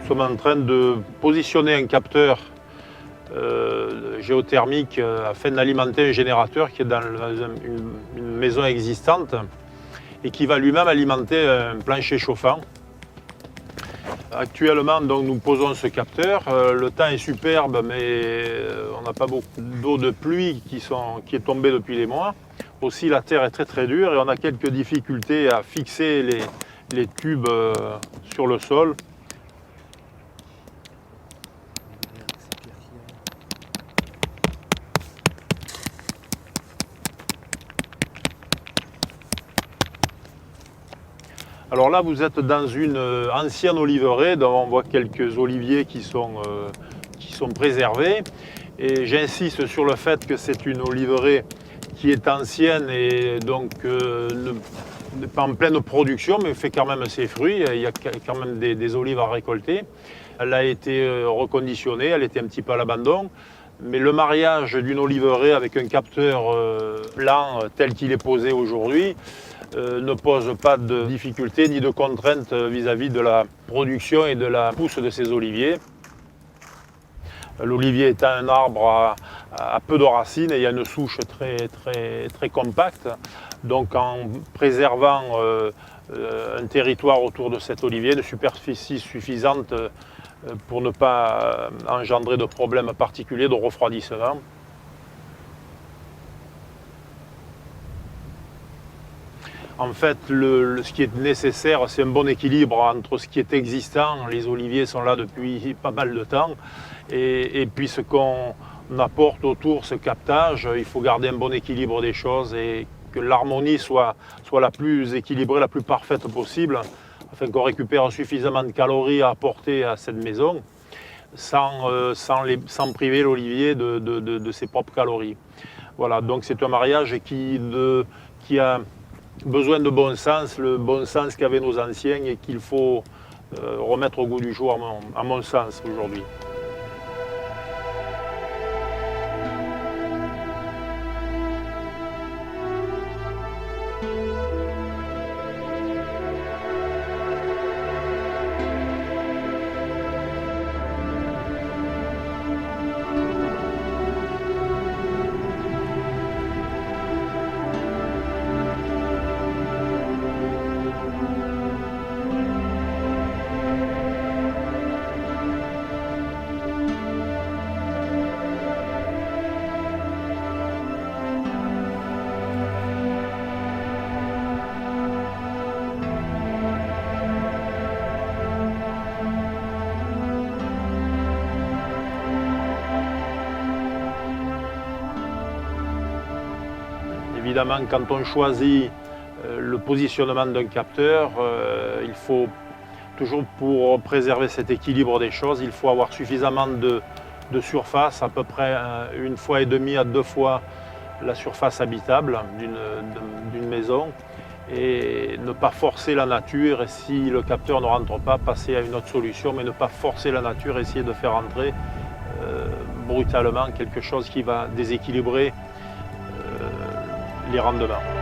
sommes en train de positionner un capteur géothermique afin d'alimenter un générateur qui est dans une maison existante et qui va lui-même alimenter un plancher chauffant. Actuellement, donc, nous posons ce capteur. Le temps est superbe, mais on n'a pas beaucoup d'eau de pluie qui est tombée depuis des mois. Aussi, la terre est très dure et on a quelques difficultés à fixer les tubes sur le sol. Alors là, vous êtes dans une ancienne oliveraie, dont on voit quelques oliviers qui sont préservés. Et j'insiste sur le fait que c'est une oliveraie qui est ancienne et donc pas en pleine production, mais fait quand même ses fruits. Il y a quand même des olives à récolter. Elle a été reconditionnée, elle était un petit peu à l'abandon. Mais le mariage d'une oliveraie avec un capteur lent tel qu'il est posé aujourd'hui ne pose pas de difficultés ni de contraintes vis-à-vis de la production et de la pousse de ces oliviers. L'olivier étant un arbre à peu de racines, et il y a une souche très compacte. Donc en préservant un territoire autour de cet olivier, une superficie suffisante pour ne pas engendrer de problèmes particuliers de refroidissement. En fait, ce qui est nécessaire, c'est un bon équilibre entre ce qui est existant. Les oliviers sont là depuis pas mal de temps. Et puis ce qu'on apporte autour, ce captage, il faut garder un bon équilibre des choses et que l'harmonie soit la plus équilibrée, la plus parfaite possible, afin qu'on récupère suffisamment de calories à apporter à cette maison, sans priver l'olivier de ses propres calories. Voilà, donc c'est un mariage qui a besoin de bon sens, le bon sens qu'avaient nos anciens et qu'il faut remettre au goût du jour à mon sens aujourd'hui. Évidemment, quand on choisit le positionnement d'un capteur, il faut toujours, pour préserver cet équilibre des choses, il faut avoir suffisamment de surface, à peu près 1,5 fois à 2 fois la surface habitable d'une maison, et ne pas forcer la nature. Et si le capteur ne rentre pas, passer à une autre solution, mais ne pas forcer la nature, essayer de faire entrer brutalement quelque chose qui va déséquilibrer les rendements.